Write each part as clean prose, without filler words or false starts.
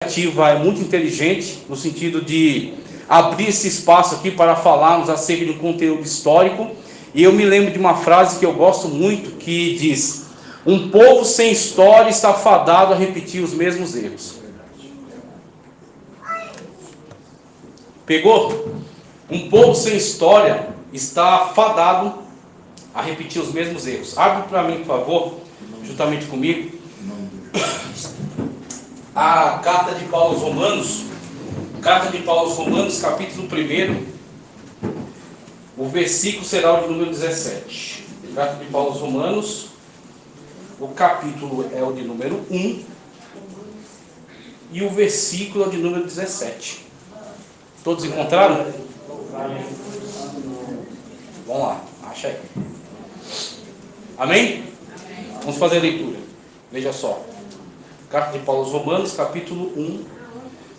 iniciativa é muito inteligente, no sentido de abrir esse espaço aqui para falarmos acerca de um conteúdo histórico. E eu me lembro de uma frase que eu gosto muito, que diz: um povo sem história está fadado a repetir os mesmos erros. Pegou? Um povo sem história está fadado a repetir os mesmos erros. Abre para mim, por favor, juntamente comigo, a carta de Paulo aos Romanos, capítulo 1, o versículo será o de número 17. Carta de Paulo aos Romanos, o capítulo é o de número 1 e o versículo é o de número 17. Todos encontraram? Vamos lá, acha aí. Amém? Vamos fazer a leitura. Veja só. Carta de Paulo aos Romanos, capítulo 1,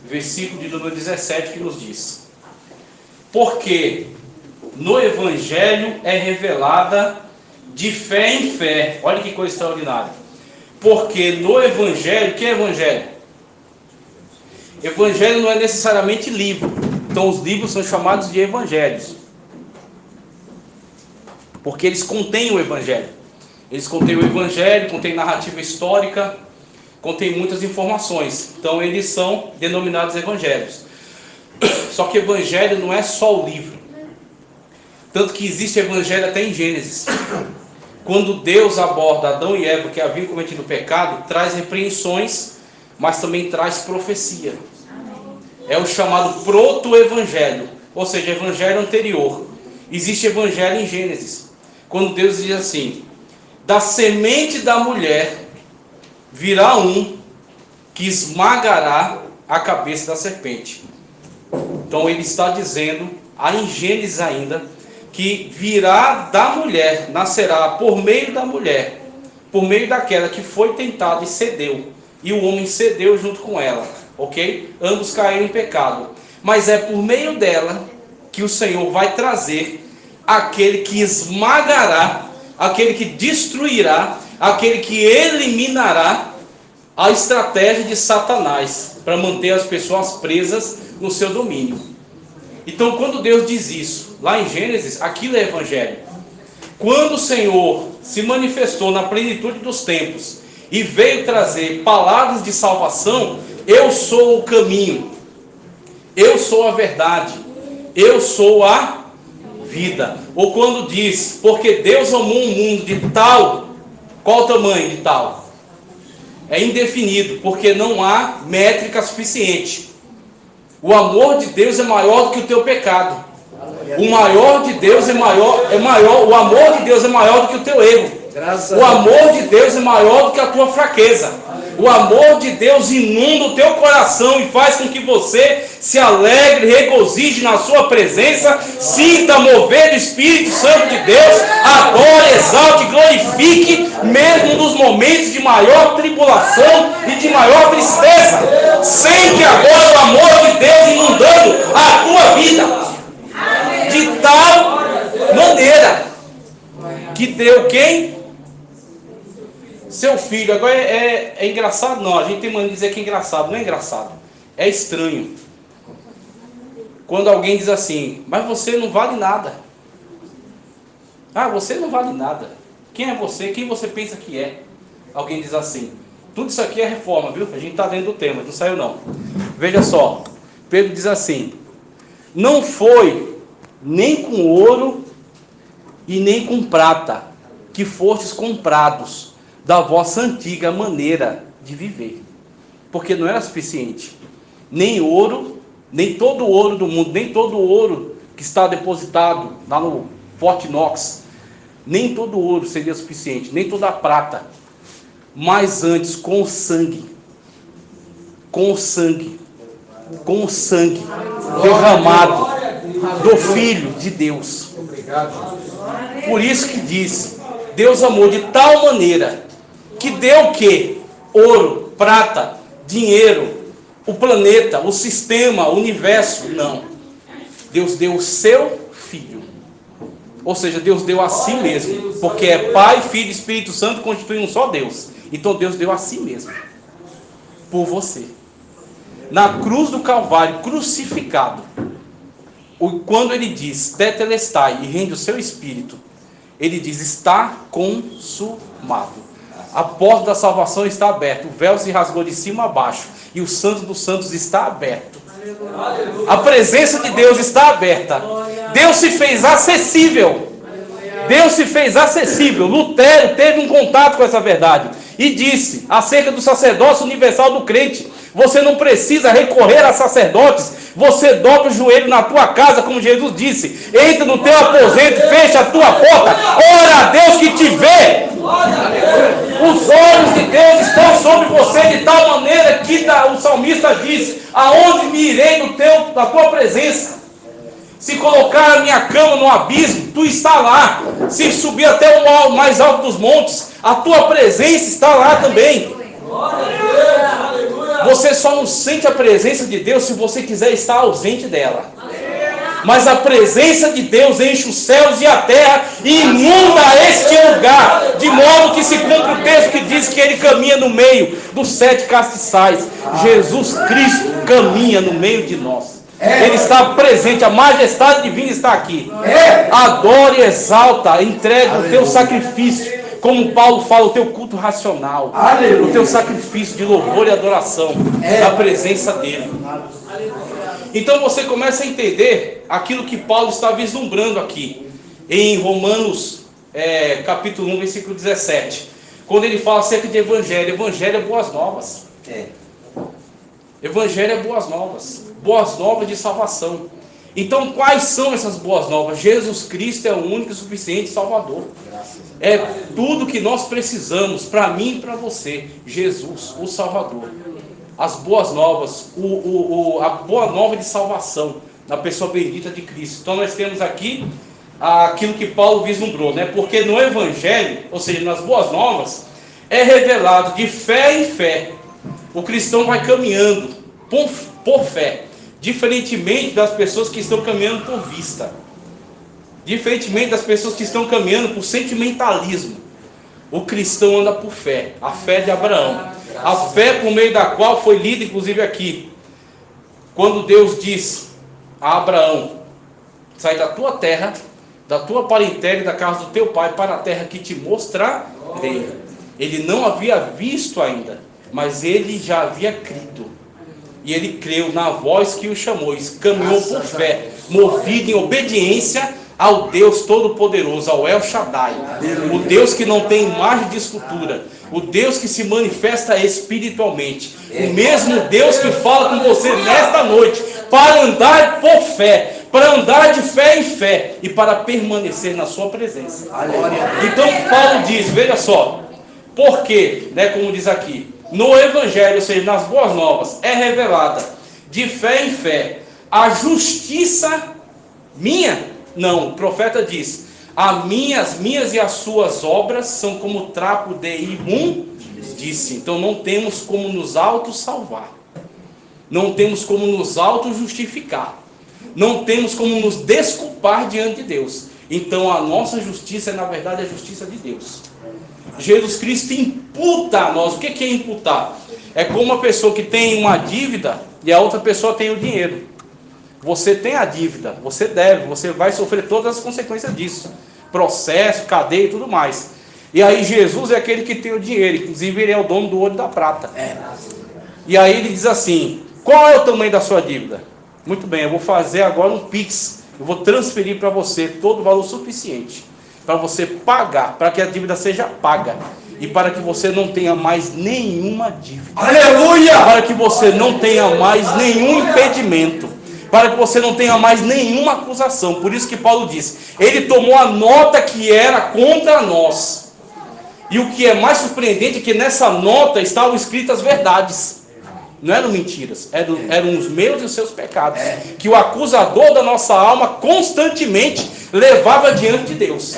versículo de número 17, que nos diz: porque no Evangelho é revelada de fé em fé. Olha que coisa extraordinária. Porque no Evangelho, que é Evangelho? Evangelho não é necessariamente livro. Então os livros são chamados de evangelhos, porque eles contêm o Evangelho. Eles contêm o Evangelho, contêm narrativa histórica, contém muitas informações. Então eles são denominados evangelhos. Só que evangelho não é só o livro. Tanto que existe evangelho até em Gênesis. Quando Deus aborda Adão e Eva, que haviam cometido o pecado, traz repreensões, mas também traz profecia. É o chamado proto-evangelho, ou seja, evangelho anterior. Existe evangelho em Gênesis, quando Deus diz assim: da semente da mulher virá um que esmagará a cabeça da serpente. Então ele está dizendo, em Gênesis ainda, que virá da mulher, nascerá por meio da mulher, por meio daquela que foi tentada e cedeu, e o homem cedeu junto com ela, ok? Ambos caíram em pecado, mas é por meio dela que o Senhor vai trazer aquele que esmagará, aquele que destruirá, aquele que eliminará a estratégia de Satanás para manter as pessoas presas no seu domínio. Então, quando Deus diz isso, lá em Gênesis, aquilo é evangelho. Quando o Senhor se manifestou na plenitude dos tempos e veio trazer palavras de salvação: eu sou o caminho, eu sou a verdade, eu sou a vida. Ou quando diz, porque Deus amou o mundo de tal, qual o tamanho de tal? É indefinido, porque não há métrica suficiente. O amor de Deus é maior do que o teu pecado. O amor de Deus é maior do que o teu erro. O amor de Deus é maior do que a tua fraqueza. O amor de Deus inunda o teu coração e faz com que você se alegre, regozije na sua presença, sinta mover do Espírito Santo de Deus, adore, exalte, glorifique, mesmo nos momentos de maior tribulação e de maior tristeza. Sente agora o amor de Deus inundando a tua vida, de tal maneira que deu quem? Seu filho. Agora é engraçado? Não, a gente tem mania de dizer que é engraçado. Não é engraçado, é estranho. Quando alguém diz assim: mas você não vale nada. Ah, você não vale nada. Quem é você? Quem você pensa que é? Alguém diz assim. Tudo isso aqui é reforma, viu? A gente está dentro do tema, não saiu não. Veja só, Pedro diz assim: não foi nem com ouro e nem com prata que fostes comprados da vossa antiga maneira de viver. Porque não era suficiente. Nem ouro, nem todo o ouro do mundo, nem todo o ouro que está depositado lá no Fort Knox, nem todo o ouro seria suficiente, nem toda a prata. Mas antes, com o sangue derramado do Filho de Deus. Por isso que diz: Deus amou de tal maneira que deu o quê? Ouro, prata, dinheiro, o planeta, o sistema, o universo. Não. Deus deu o seu Filho. Ou seja, Deus deu a si mesmo. Porque é Pai, Filho e Espírito Santo constituem um só Deus. Então Deus deu a si mesmo. Por você. na cruz do Calvário, crucificado, quando ele diz tetelestai e rende o seu espírito, ele diz: está consumado. A porta da salvação está aberta, o véu se rasgou de cima a baixo e o Santo dos Santos está aberto. A presença de Deus está aberta. Deus se fez acessível. Deus se fez acessível. Lutero teve um contato com essa verdade e disse acerca do sacerdócio universal do crente: você não precisa recorrer a sacerdotes, você dobra o joelho na tua casa, como Jesus disse, entra no teu aposento, fecha a tua porta, ora a Deus que te vê. Os olhos de Deus estão sobre você de tal maneira que o salmista diz: aonde me irei da tua presença? Se colocar a minha cama no abismo, tu está lá. Se subir até o mais alto dos montes, a tua presença está lá também. Você só não sente a presença de Deus se você quiser estar ausente dela. Mas a presença de Deus enche os céus e a terra e inunda este lugar, de modo que se cumpre o texto que diz que ele caminha no meio dos 7 castiçais. Jesus Cristo caminha no meio de nós. Ele está presente, a majestade divina está aqui. Adore, exalta, entrega o teu sacrifício, como Paulo fala, o teu culto racional, o teu sacrifício de louvor e adoração na presença dele. Então você começa a entender aquilo que Paulo está vislumbrando aqui em Romanos capítulo 1, versículo 17, quando ele fala acerca de evangelho. Evangelho é boas novas. Evangelho é boas novas. Boas novas de salvação. Então quais são essas boas novas? Jesus Cristo é o único e suficiente Salvador. É tudo que nós precisamos, para mim e para você. Jesus, o Salvador. As boas novas, a boa nova de salvação na pessoa bendita de Cristo. Então nós temos aqui aquilo que Paulo vislumbrou, né? Porque no Evangelho, ou seja, nas boas novas, é revelado de fé em fé. O cristão vai caminhando por fé, diferentemente das pessoas que estão caminhando por vista, diferentemente das pessoas que estão caminhando por sentimentalismo. O cristão anda por fé, a fé de Abraão, a fé por meio da qual foi lida inclusive aqui, quando Deus diz a Abraão: sai da tua terra, da tua parentela e da casa do teu pai para a terra que te mostrarei. Ele não havia visto ainda, mas ele já havia crido. E ele creu na voz que o chamou, e caminhou por fé, movido em obediência ao Deus Todo-Poderoso, ao El Shaddai, o Deus que não tem imagem de escultura, o Deus que se manifesta espiritualmente, o mesmo Deus que fala com você nesta noite, para andar por fé, para andar de fé em fé, e para permanecer na sua presença. Então Paulo diz, veja só, porque, como diz aqui, no Evangelho, ou seja, nas boas novas, é revelada de fé em fé a justiça minha. Não, o profeta diz: as minhas e as suas obras são como trapo de imundície. Então não temos como nos auto-salvar, não temos como nos auto-justificar, não temos como nos desculpar diante de Deus. Então a nossa justiça é, na verdade, a justiça de Deus. Jesus Cristo imputa a nós. O que é imputar? É como uma pessoa que tem uma dívida e a outra pessoa tem o dinheiro. Você tem a dívida, você deve, você vai sofrer todas as consequências disso, processo, cadeia e tudo mais. E aí Jesus é aquele que tem o dinheiro, inclusive ele é o dono do ouro e da prata. E aí ele diz assim: qual é o tamanho da sua dívida? Muito bem, eu vou fazer agora um Pix, eu vou transferir para você todo o valor suficiente para você pagar, para que a dívida seja paga e para que você não tenha mais nenhuma dívida. Aleluia! Para que você não tenha mais nenhum impedimento, para que você não tenha mais nenhuma acusação. Por isso que Paulo diz, ele tomou a nota que era contra nós. E o que é mais surpreendente é que nessa nota estavam escritas as verdades. Não eram mentiras, eram os meus e os seus pecados, que o acusador da nossa alma constantemente levava diante de Deus.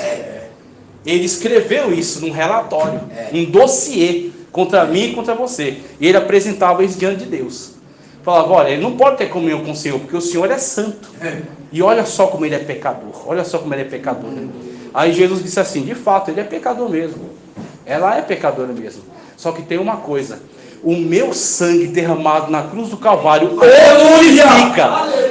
Ele escreveu isso num relatório, um dossiê contra mim e contra você. E ele apresentava isso diante de Deus. Falava: olha, ele não pode ter comunhão com o Senhor, porque o Senhor é santo. E olha só como ele é pecador. Olha só como ele é pecador. Aí Jesus disse assim: de fato, ele é pecador mesmo. Ela é pecadora mesmo. Só que tem uma coisa: o meu sangue derramado na cruz do Calvário o purifica.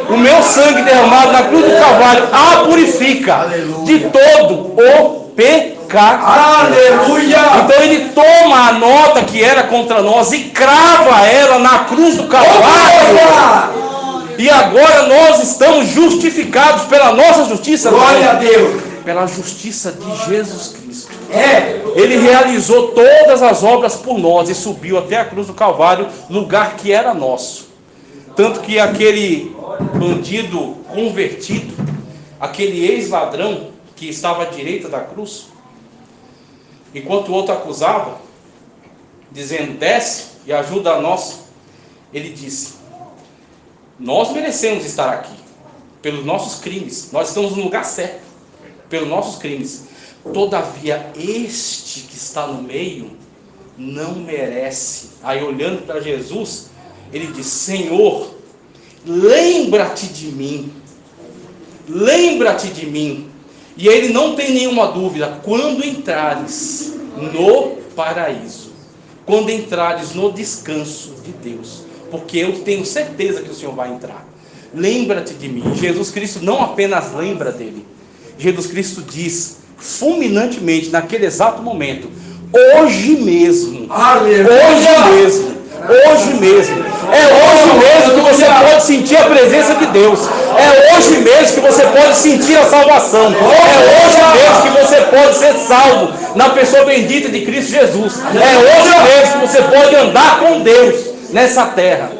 O meu sangue derramado na cruz do Calvário a purifica de todo o pecado. Aleluia! Então ele toma a nota que era contra nós e crava ela na cruz do Calvário. E agora nós estamos justificados pela nossa justiça. Glória a Deus! Pela justiça de Jesus Cristo. Ele realizou todas as obras por nós e subiu até a cruz do Calvário, lugar que era nosso. Tanto que aquele bandido convertido, aquele ex-ladrão que estava à direita da cruz, enquanto o outro acusava, dizendo: desce e ajuda a nós, ele disse: nós merecemos estar aqui pelos nossos crimes, nós estamos no lugar certo pelos nossos crimes, todavia este que está no meio não merece. Aí, olhando para Jesus, ele diz: Senhor, lembra-te de mim, lembra-te de mim. E ele não tem nenhuma dúvida: quando entrares no paraíso, quando entrares no descanso de Deus, porque eu tenho certeza que o Senhor vai entrar, lembra-te de mim. Jesus Cristo não apenas lembra dele, Jesus Cristo diz fulminantemente naquele exato momento: hoje mesmo, hoje mesmo, hoje mesmo, é hoje mesmo que você pode sentir a presença de Deus, é hoje mesmo que você pode sentir a salvação, é hoje mesmo que você pode ser salvo na pessoa bendita de Cristo Jesus, é hoje mesmo que você pode andar com Deus nessa terra.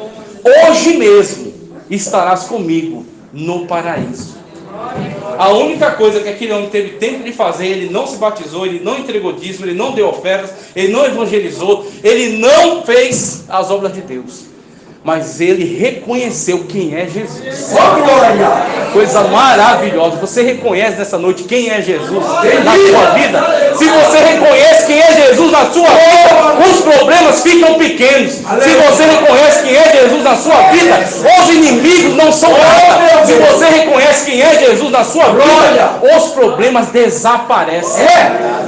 Hoje mesmo estarás comigo no paraíso. A única coisa que aquele homem teve tempo de fazer: ele não se batizou, ele não entregou dízimo, ele não deu ofertas, ele não evangelizou, ele não fez as obras de Deus, mas ele reconheceu quem é Jesus. Coisa maravilhosa. Você reconhece nessa noite quem é Jesus na sua vida? Se você reconhece quem é Jesus na sua vida, os problemas ficam pequenos. Se você reconhece quem é Jesus na sua vida, os inimigos não são nada. Se você reconhece quem é Jesus na sua vida, os problemas desaparecem,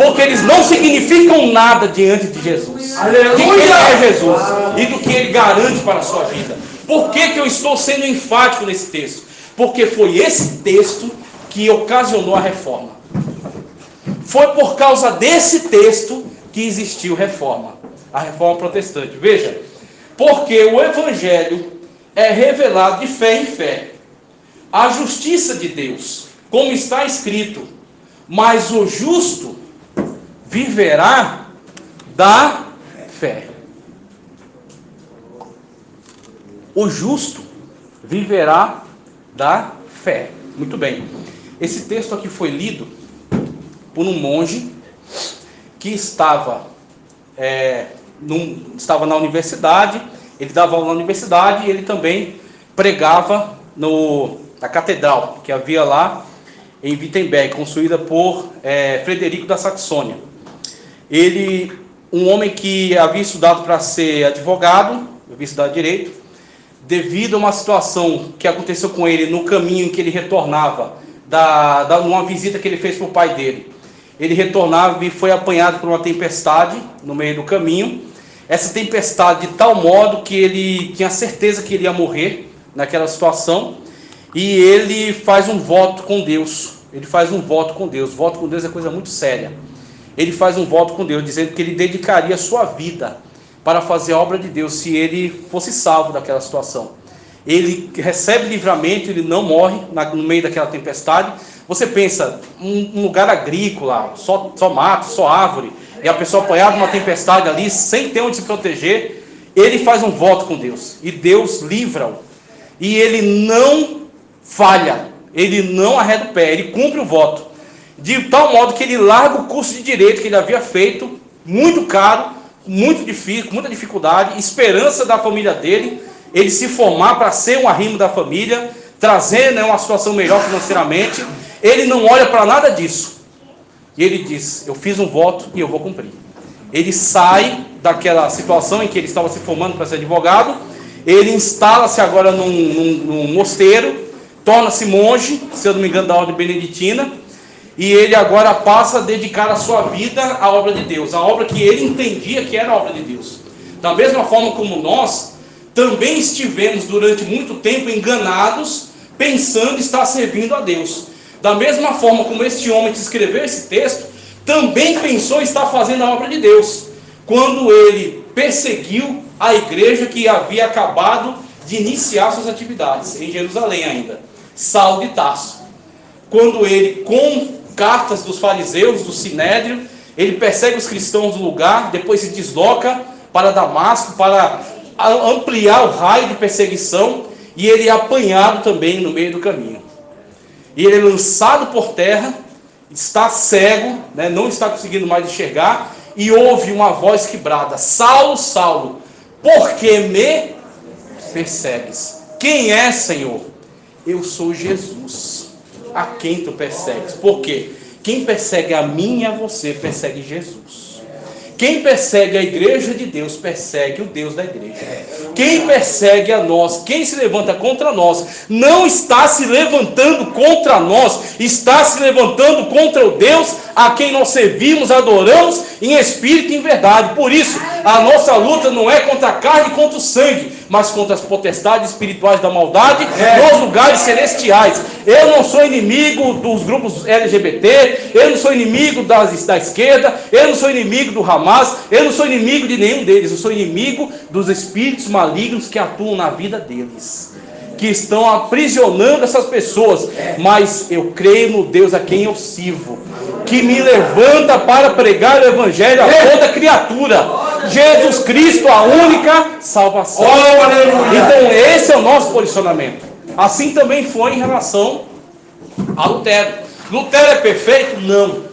porque eles não significam nada diante de Jesus, de quem é Jesus e do que ele garante para a sua vida. Por que eu estou sendo enfático nesse texto? Porque foi esse texto que ocasionou a reforma. Foi por causa desse texto que existiu reforma, a reforma protestante. Veja, porque o evangelho é revelado de fé em fé, a justiça de Deus, como está escrito: mas o justo viverá da fé. O justo viverá da fé. Muito bem. Esse texto aqui foi lido por um monge que estava na universidade. Ele dava aula na universidade e ele também pregava na catedral que havia lá em Wittenberg, construída por Frederico da Saxônia. Ele, um homem que havia estudado para ser advogado, havia estudado direito, devido a uma situação que aconteceu com ele no caminho em que ele retornava, numa visita que ele fez para o pai dele. Ele retornava e foi apanhado por uma tempestade no meio do caminho. Essa tempestade de tal modo que ele tinha certeza que ele ia morrer naquela situação. E ele faz um voto com Deus. Ele faz um voto com Deus. Voto com Deus é coisa muito séria. Ele faz um voto com Deus, dizendo que ele dedicaria a sua vida para fazer a obra de Deus, se ele fosse salvo daquela situação. Ele recebe livramento, ele não morre no meio daquela tempestade. Você pensa, um lugar agrícola, só mato, só árvore, e a pessoa apanhada numa tempestade ali, sem ter onde se proteger. Ele faz um voto com Deus, e Deus livra-o. E ele não falha, ele não arreda o pé, ele cumpre o voto. De tal modo que ele larga o curso de direito que ele havia feito, muito caro, muito difícil, com muita dificuldade, esperança da família dele, ele se formar para ser um arrimo da família, trazer uma situação melhor financeiramente. Ele não olha para nada disso. E ele diz: eu fiz um voto e eu vou cumprir. Ele sai daquela situação em que ele estava se formando para ser advogado, ele instala-se agora num mosteiro, torna-se monge, se eu não me engano, da ordem beneditina. E ele agora passa a dedicar a sua vida à obra de Deus, a obra que ele entendia que era a obra de Deus. Da mesma forma como nós também estivemos durante muito tempo enganados, pensando estar servindo a Deus. Da mesma forma como este homem que escreveu esse texto, também pensou estar fazendo a obra de Deus, quando ele perseguiu a igreja que havia acabado de iniciar suas atividades, em Jerusalém ainda, Saulo de Tarso. Quando ele, com cartas dos fariseus, do Sinédrio, ele persegue os cristãos do lugar, depois se desloca para Damasco, para ampliar o raio de perseguição, e ele é apanhado também no meio do caminho. E ele é lançado por terra, está cego, né, não está conseguindo mais enxergar, e ouve uma voz que brada: Saulo, Saulo, por que me persegues? Quem é, Senhor? Eu sou Jesus, a quem tu persegues. Por quê? Quem persegue a mim e a você, persegue Jesus. Quem persegue a igreja de Deus, persegue o Deus da igreja. Quem persegue a nós, quem se levanta contra nós, não está se levantando contra nós, está se levantando contra o Deus a quem nós servimos, adoramos em espírito e em verdade. Por isso, a nossa luta não é contra a carne e contra o sangue, mas contra as potestades espirituais da maldade nos lugares celestiais. Eu não sou inimigo dos grupos LGBT, eu não sou inimigo da esquerda, eu não sou inimigo do Hamas, eu não sou inimigo de nenhum deles, eu sou inimigo dos espíritos malignos que atuam na vida deles, que estão aprisionando essas pessoas. Mas eu creio no Deus a quem eu sirvo, que me levanta para pregar o evangelho a toda criatura. Jesus Cristo, a única salvação. Então esse é o nosso posicionamento. Assim também foi em relação a Lutero. Lutero é perfeito? Não.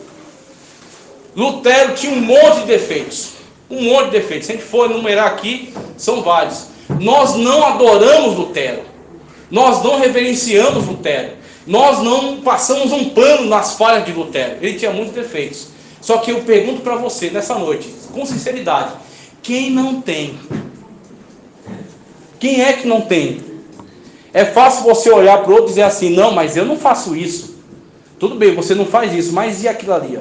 Lutero tinha um monte de defeitos. Um monte de defeitos. Se a gente for enumerar aqui, são vários. Nós não adoramos Lutero. Nós não reverenciamos Lutero. Nós não passamos um pano nas falhas de Lutero. Ele tinha muitos defeitos. Só que eu pergunto para você nessa noite, com sinceridade: quem não tem? Quem é que não tem? É fácil você olhar para o outro e dizer assim: não, mas eu não faço isso. Tudo bem, você não faz isso, mas e aquilo ali?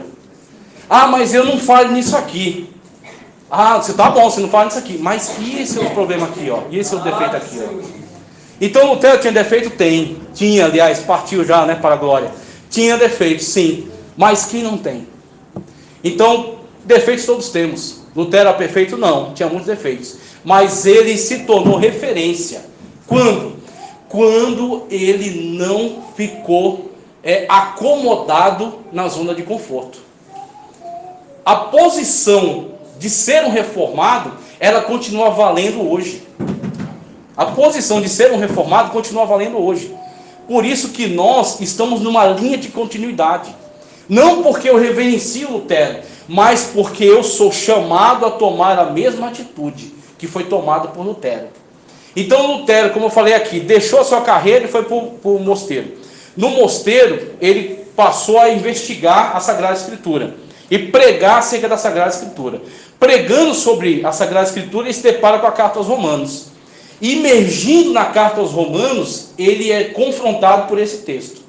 Ah, mas eu não falho nisso aqui. Ah, você tá bom, você não fala nisso aqui. Mas e esse outro problema aqui, ó? E esse outro defeito aqui, ó? Então Lutero tinha defeito? Tem. Tinha, aliás, partiu já, né, para a glória. Tinha defeito, sim. Mas quem não tem? Então, defeitos todos temos. Lutero era perfeito? Não, tinha muitos defeitos. Mas ele se tornou referência. Quando? Quando ele não ficou acomodado na zona de conforto. A posição de ser um reformado, ela continua valendo hoje. A posição de ser um reformado continua valendo hoje. Por isso que nós estamos numa linha de continuidade. Não porque eu reverencio Lutero, mas porque eu sou chamado a tomar a mesma atitude que foi tomada por Lutero. Então Lutero, como eu falei aqui, deixou a sua carreira e foi para o mosteiro. No mosteiro, ele passou a investigar a Sagrada Escritura e pregar acerca da Sagrada Escritura. Pregando sobre a Sagrada Escritura, ele se depara com a carta aos Romanos. Imergindo na carta aos Romanos, ele é confrontado por esse texto: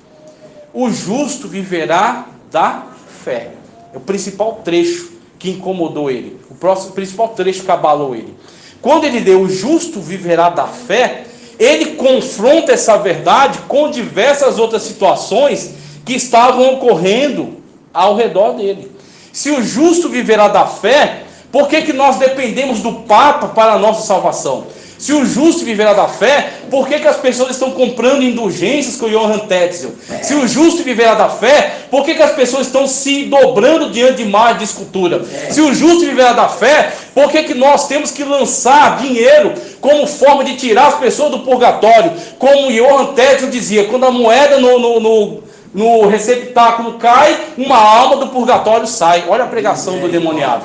o justo viverá da fé. É o principal trecho que incomodou ele, o principal trecho que abalou ele. Quando ele lê o justo viverá da fé, ele confronta essa verdade com diversas outras situações que estavam ocorrendo ao redor dele. Se o justo viverá da fé, por que nós dependemos do Papa para a nossa salvação? Se o justo viverá da fé, por que as pessoas estão comprando indulgências com o Johann Tetzel? Se o justo viverá da fé, por que as pessoas estão se dobrando diante de imagens de escultura? Se o justo viverá da fé, por que nós temos que lançar dinheiro como forma de tirar as pessoas do purgatório? Como o Johann Tetzel dizia, quando a moeda no receptáculo cai, uma alma do purgatório sai. Olha a pregação do demoniado.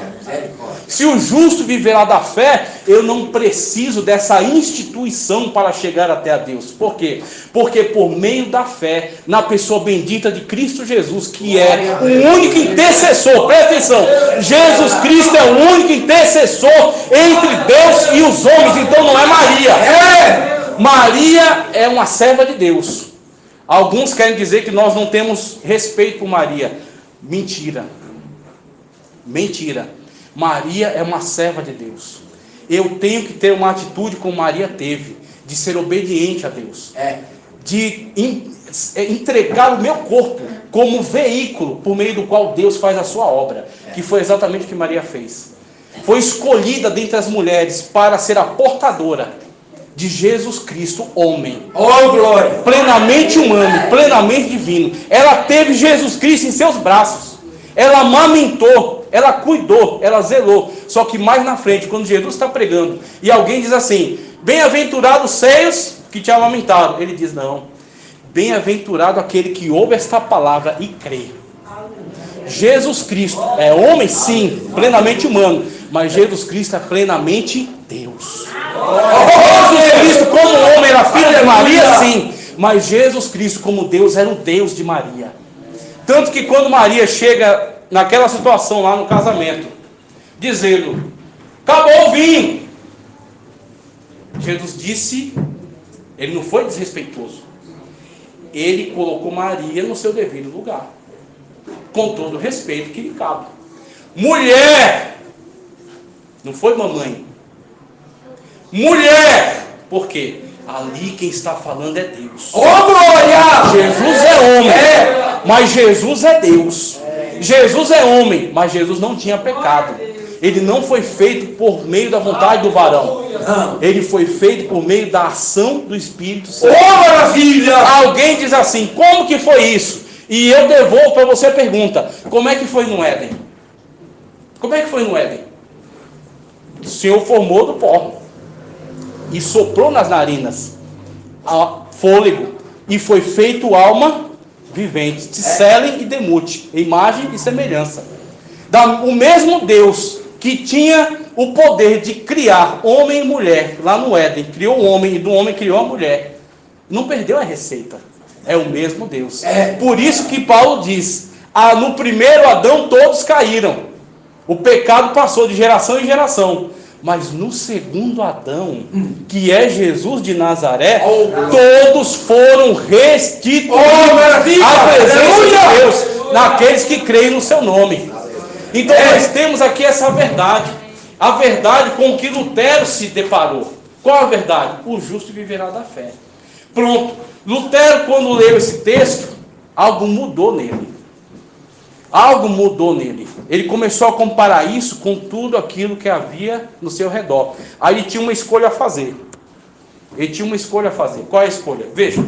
Se o justo viverá da fé, eu não preciso dessa instituição para chegar até a Deus. Por quê? Porque por meio da fé, na pessoa bendita de Cristo Jesus, que é o único intercessor, presta atenção, Jesus Cristo é o único intercessor entre Deus e os homens, então não é Maria. Maria é uma serva de Deus. Alguns querem dizer que nós não temos respeito por Maria. Mentira. Mentira. Maria é uma serva de Deus. eu tenho que ter uma atitude como Maria teve, de ser obediente a Deus, de entregar o meu corpo como veículo por meio do qual Deus faz a sua obra, que foi exatamente o que Maria fez. Foi escolhida dentre as mulheres para ser a portadora de Jesus Cristo, homem, glória, plenamente humano, plenamente divino. Ela teve Jesus Cristo em seus braços, ela amamentou, ela cuidou, ela zelou. Só que mais na frente, quando Jesus está pregando e alguém diz assim: bem-aventurados os seios que te amamentaram, ele diz: não, bem-aventurado aquele que ouve esta palavra e crê. Jesus Cristo é homem, sim, plenamente humano, mas Jesus Cristo é plenamente Deus. Jesus Cristo como homem era filho de Maria, sim, mas Jesus Cristo como Deus era o Deus de Maria. Tanto que quando Maria chega naquela situação lá no casamento, dizendo: acabou o vinho, Jesus disse, ele não foi desrespeitoso, ele colocou Maria no seu devido lugar, com todo o respeito que lhe cabe. Mulher, não foi mamãe, mulher, por quê? Ali quem está falando é Deus. Glória! Jesus é homem, mas Jesus é Deus. Jesus é homem, mas Jesus não tinha pecado. Ele não foi feito por meio da vontade do varão. Ele foi feito por meio da ação do Espírito Santo. Maravilha! Alguém diz assim: como que foi isso? E eu devolvo para você a pergunta: como é que foi no Éden? Como é que foi no Éden? O Senhor formou do pó e soprou nas narinas fôlego, e foi feito alma vivente, Tselen e Demute, imagem e semelhança. O mesmo Deus que tinha o poder de criar homem e mulher lá no Éden, criou o homem e do homem criou a mulher, não perdeu a receita. É o mesmo Deus. Por isso que Paulo diz: no primeiro Adão todos caíram, o pecado passou de geração em geração, mas no segundo Adão, que é Jesus de Nazaré, todos foram restituídos à presença de Deus, naqueles que creem no seu nome. Então nós temos aqui essa verdade, a verdade com que Lutero se deparou. Qual a verdade? O justo viverá da fé. Pronto. Lutero, quando leu esse texto, algo mudou nele. Algo mudou nele. Ele começou a comparar isso com tudo aquilo que havia no seu redor. Aí ele tinha uma escolha a fazer. Ele tinha uma escolha a fazer. Qual é a escolha? Veja,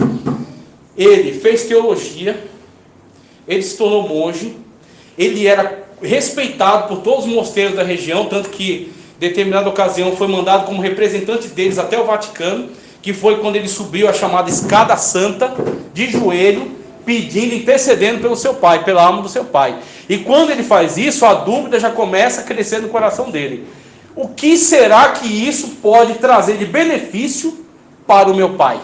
ele fez teologia, ele se tornou monge, ele era respeitado por todos os mosteiros da região, tanto que, em determinada ocasião, foi mandado como representante deles até o Vaticano, que foi quando ele subiu a chamada escada santa, de joelho, pedindo, intercedendo pelo seu pai, pela alma do seu pai. E quando ele faz isso, a dúvida já começa a crescer no coração dele. O que será que isso pode trazer de benefício para o meu pai?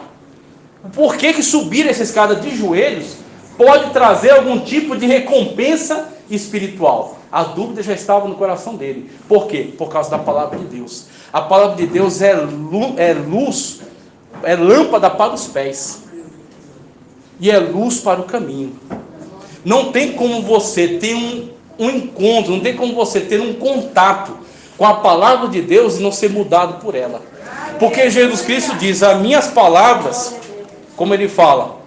Por que subir essa escada de joelhos pode trazer algum tipo de recompensa espiritual? A dúvida já estava no coração dele. Por quê? Por causa da palavra de Deus. A palavra de Deus é luz, é lâmpada para os pés e é luz para o caminho. Não tem como você ter um encontro, não tem como você ter um contato com a palavra de Deus e não ser mudado por ela. Porque Jesus Cristo diz: as minhas palavras, como ele fala,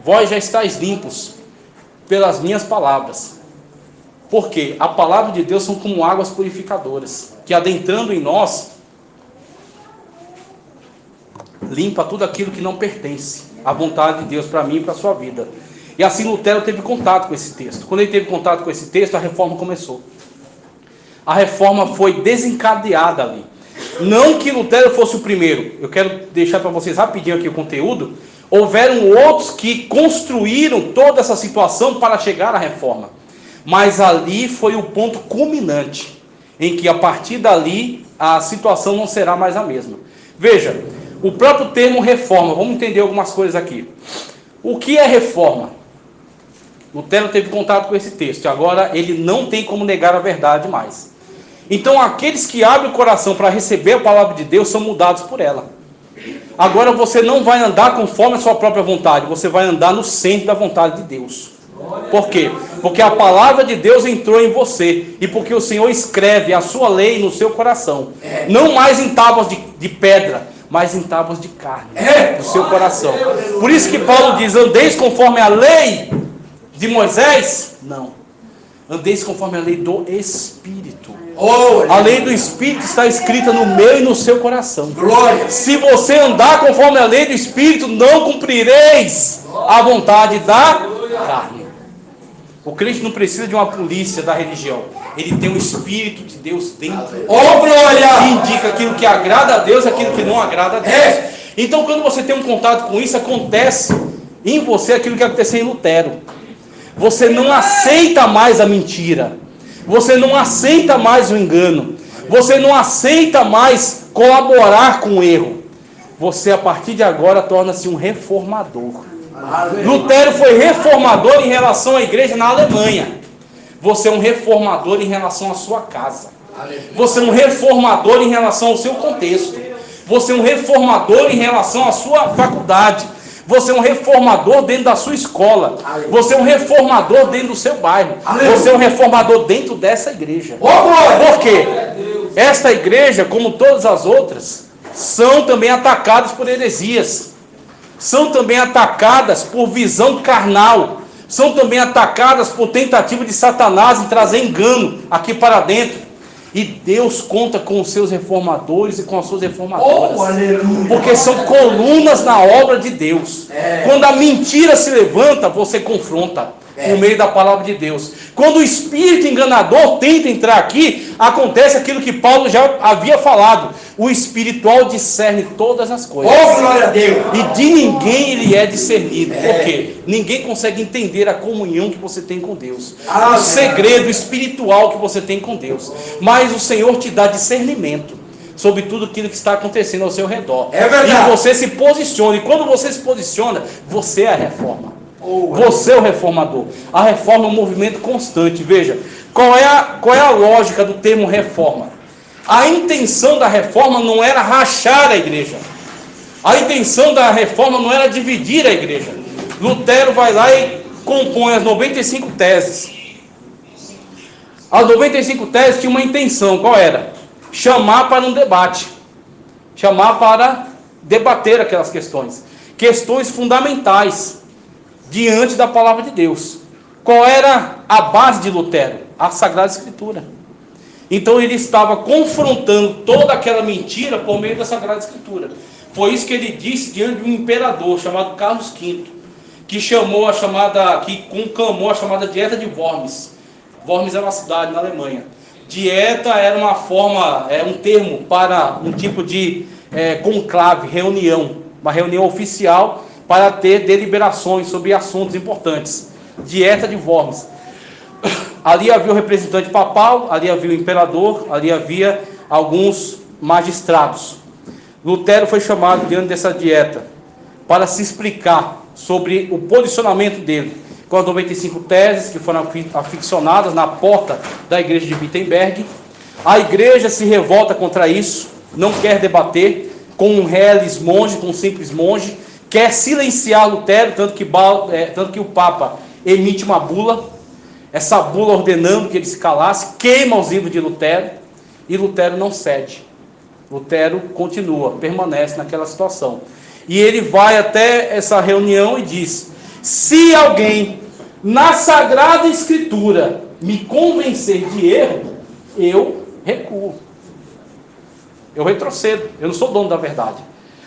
vós já estáis limpos pelas minhas palavras. Porque a palavra de Deus são como águas purificadoras, que adentrando em nós, limpa tudo aquilo que não pertence à vontade de Deus para mim e para a sua vida. E assim Lutero teve contato com esse texto. Quando ele teve contato com esse texto, a reforma começou. A reforma foi desencadeada ali. Não que Lutero fosse o primeiro. Eu quero deixar para vocês rapidinho aqui o conteúdo. Houveram outros que construíram toda essa situação para chegar à reforma. Mas ali foi o ponto culminante, em que a partir dali a situação não será mais a mesma. Veja, o próprio termo reforma, vamos entender algumas coisas aqui. O que é reforma? Lutero teve contato com esse texto, e agora ele não tem como negar a verdade mais. Então aqueles que abrem o coração para receber a palavra de Deus são mudados por ela. Agora você não vai andar conforme a sua própria vontade, você vai andar no centro da vontade de Deus. Por quê? Porque a palavra de Deus entrou em você. E porque o Senhor escreve a sua lei no seu coração. Não mais em tábuas de pedra, mas em tábuas de carne. No seu coração. Por isso que Paulo diz, andeis conforme a lei de Moisés? Não. Andeis conforme a lei do Espírito. A lei do Espírito está escrita no meu e no seu coração. Glória. Se você andar conforme a lei do Espírito, não cumprireis a vontade da carne. O crente não precisa de uma polícia da religião. Ele tem o Espírito de Deus dentro. Glória. Que indica aquilo que agrada a Deus e aquilo que não agrada a Deus. Então, quando você tem um contato com isso, acontece em você aquilo que aconteceu em Lutero. Você não aceita mais a mentira. Você não aceita mais o engano. Você não aceita mais colaborar com o erro. Você, a partir de agora, torna-se um reformador. Lutero foi reformador em relação à igreja na Alemanha. Você é um reformador em relação à sua casa. Você é um reformador em relação ao seu contexto. Você é um reformador em relação à sua faculdade. Você é um reformador dentro da sua escola. Você é um reformador dentro do seu bairro. Você é um reformador dentro dessa igreja. Por quê? Esta igreja, como todas as outras, são também atacadas por heresias. São também atacadas por visão carnal. São também atacadas por tentativa de Satanás em trazer engano aqui para dentro. E Deus conta com os seus reformadores e com as suas reformadoras. Porque são colunas na obra de Deus. Quando a mentira se levanta, você confronta por meio da palavra de Deus. Quando o espírito enganador tenta entrar aqui, acontece aquilo que Paulo já havia falado. O espiritual discerne todas as coisas. Glória a Deus. E de ninguém ele é discernido. Por quê? Ninguém consegue entender a comunhão que você tem com Deus. O segredo espiritual que você tem com Deus. Mas o Senhor te dá discernimento sobre tudo aquilo que está acontecendo ao seu redor. É verdade. E você se posiciona. E quando você se posiciona, você é a reforma. Você é o reformador. A reforma é um movimento constante. Veja, qual é a lógica do termo reforma? A intenção da reforma não era rachar a igreja. A intenção da reforma não era dividir a igreja. Lutero vai lá e compõe as 95 teses. As 95 teses tinham uma intenção. Qual era? Chamar para um debate. Chamar para debater aquelas questões. Questões fundamentais diante da palavra de Deus. Qual era a base de Lutero? A Sagrada Escritura. Então ele estava confrontando toda aquela mentira por meio da Sagrada Escritura. Foi isso que ele disse diante de um imperador chamado Carlos V, que conclamou a chamada dieta de Worms. Worms era uma cidade na Alemanha. Dieta era uma forma, um termo para um tipo de conclave, reunião, uma reunião oficial para ter deliberações sobre assuntos importantes. Dieta de Worms. Ali havia o representante papal, ali havia o imperador, ali havia alguns magistrados. Lutero foi chamado diante dessa dieta para se explicar sobre o posicionamento dele, com as 95 teses que foram aficionadas na porta da igreja de Wittenberg. A igreja se revolta contra isso, não quer debater com um reles monge, com um simples monge, quer silenciar Lutero, tanto que o Papa emite uma bula. Essa bula ordenando que ele se calasse, queima os livros de Lutero, e Lutero não cede. Lutero continua, permanece naquela situação. E ele vai até essa reunião e diz: se alguém na Sagrada Escritura me convencer de erro, eu recuo. Eu retrocedo, eu não sou dono da verdade.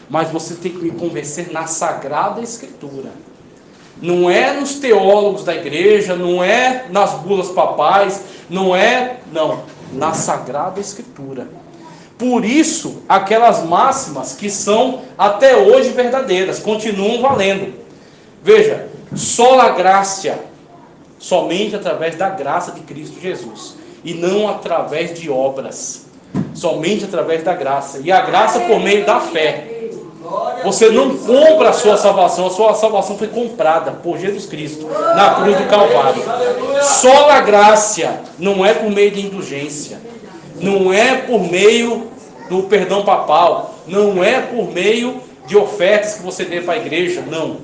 Mas você tem que me convencer na Sagrada Escritura. Não é nos teólogos da igreja, não é nas bulas papais, não, na Sagrada Escritura. Por isso, aquelas máximas que são até hoje verdadeiras, continuam valendo. Veja, sola gratia, somente através da graça de Cristo Jesus, e não através de obras, somente através da graça, e a graça por meio da fé. Você não compra a sua salvação foi comprada por Jesus Cristo na cruz do Calvário. Sola gracia, não é por meio de indulgência, não é por meio do perdão papal, não é por meio de ofertas que você dê para a igreja, não.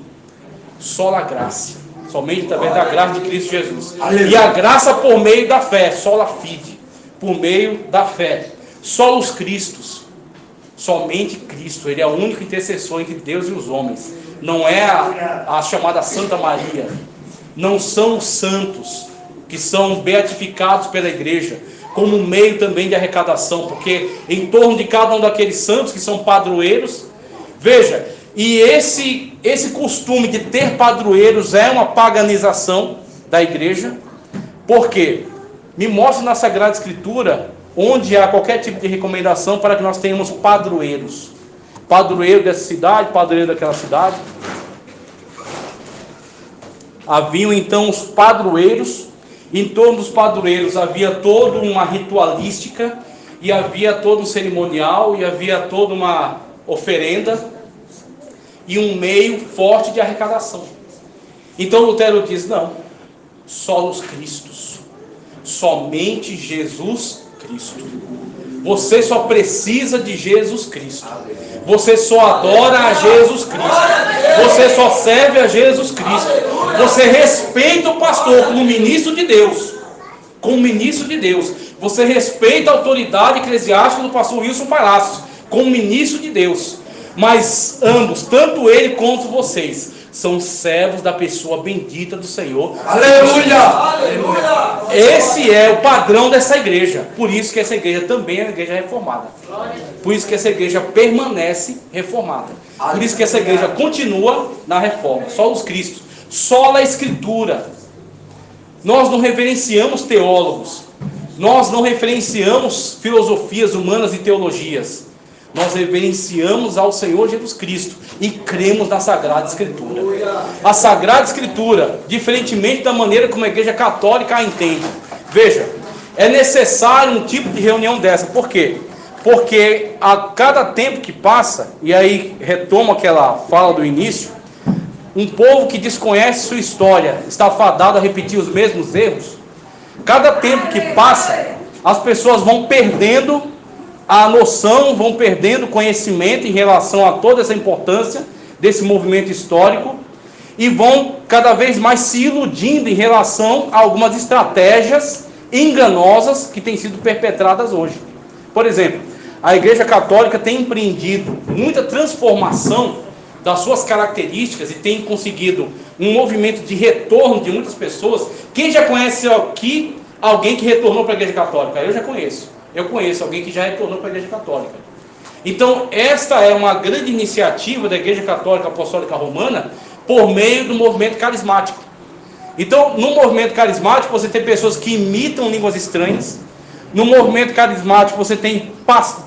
Sola gracia, somente através da graça de Cristo Jesus. Aleluia. E a graça por meio da fé, sola fide, por meio da fé. Só os Cristos, somente Cristo, Ele é o único intercessor entre Deus e os homens. Não é a chamada Santa Maria, não são os santos que são beatificados pela igreja, como meio também de arrecadação, porque em torno de cada um daqueles santos que são padroeiros, veja, e esse costume de ter padroeiros é uma paganização da igreja. Por quê? Me mostre na Sagrada Escritura onde há qualquer tipo de recomendação para que nós tenhamos padroeiros. Padroeiro dessa cidade, padroeiro daquela cidade. Haviam então os padroeiros. Em torno dos padroeiros havia toda uma ritualística, e havia todo um cerimonial, e havia toda uma oferenda, e um meio forte de arrecadação. Então Lutero diz, não, só os Cristos, somente Jesus Cristo. Você só precisa de Jesus Cristo. Você só adora a Jesus Cristo. Você só serve a Jesus Cristo. Você respeita o pastor como ministro de Deus. Como ministro de Deus. Você respeita a autoridade eclesiástica do pastor Wilson Palacios como ministro de Deus. Mas ambos, tanto ele quanto vocês, são servos da pessoa bendita do Senhor. Aleluia! Aleluia! Esse é o padrão dessa igreja. Por isso que essa igreja também é uma igreja reformada. Por isso que essa igreja permanece reformada. Por isso que essa igreja continua na reforma. Só os Cristos. Só a Escritura. Nós não reverenciamos teólogos. Nós não referenciamos filosofias humanas e teologias. Nós reverenciamos ao Senhor Jesus Cristo e cremos na Sagrada Escritura. A Sagrada Escritura, diferentemente da maneira como a Igreja Católica a entende. Veja, é necessário um tipo de reunião dessa. Por quê? Porque a cada tempo que passa, e aí retomo aquela fala do início, um povo que desconhece sua história está fadado a repetir os mesmos erros. Cada tempo que passa, as pessoas vão perdendo a noção, vão perdendo conhecimento em relação a toda essa importância desse movimento histórico e vão cada vez mais se iludindo em relação a algumas estratégias enganosas que têm sido perpetradas hoje. Por exemplo, a Igreja Católica tem empreendido muita transformação das suas características e tem conseguido um movimento de retorno de muitas pessoas. Quem já conhece aqui alguém que retornou para a Igreja Católica? Eu já conheço. Eu conheço alguém que já retornou para a Igreja Católica. Então, esta é uma grande iniciativa da Igreja Católica Apostólica Romana por meio do movimento carismático. Então, no movimento carismático, você tem pessoas que imitam línguas estranhas. No movimento carismático, você tem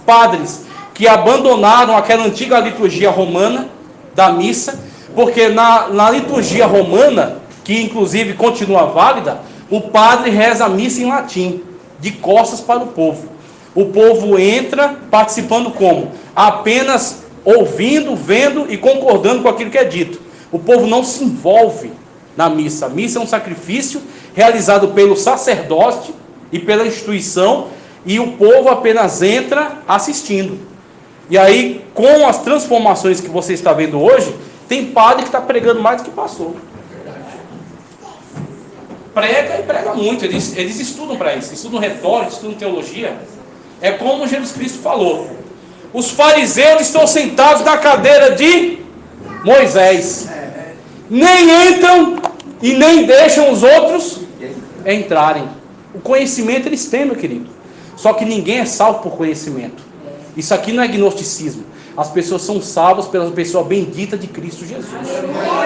padres que abandonaram aquela antiga liturgia romana da missa, porque na liturgia romana, que inclusive continua válida, o padre reza a missa em latim, de costas para o povo. O povo entra participando como? Apenas ouvindo, vendo e concordando com aquilo que é dito. O povo não se envolve na missa. A missa é um sacrifício realizado pelo sacerdote e pela instituição, e o povo apenas entra assistindo. E aí, com as transformações que você está vendo hoje, tem padre que está pregando mais do que pastor. Prega e prega muito, eles estudam para isso, estudam retórica, estudam teologia. É como Jesus Cristo falou: os fariseus estão sentados na cadeira de Moisés, nem entram e nem deixam os outros entrarem. O conhecimento eles têm, meu querido, só que ninguém é salvo por conhecimento. Isso aqui não é gnosticismo. As pessoas são salvas pela pessoa bendita de Cristo Jesus.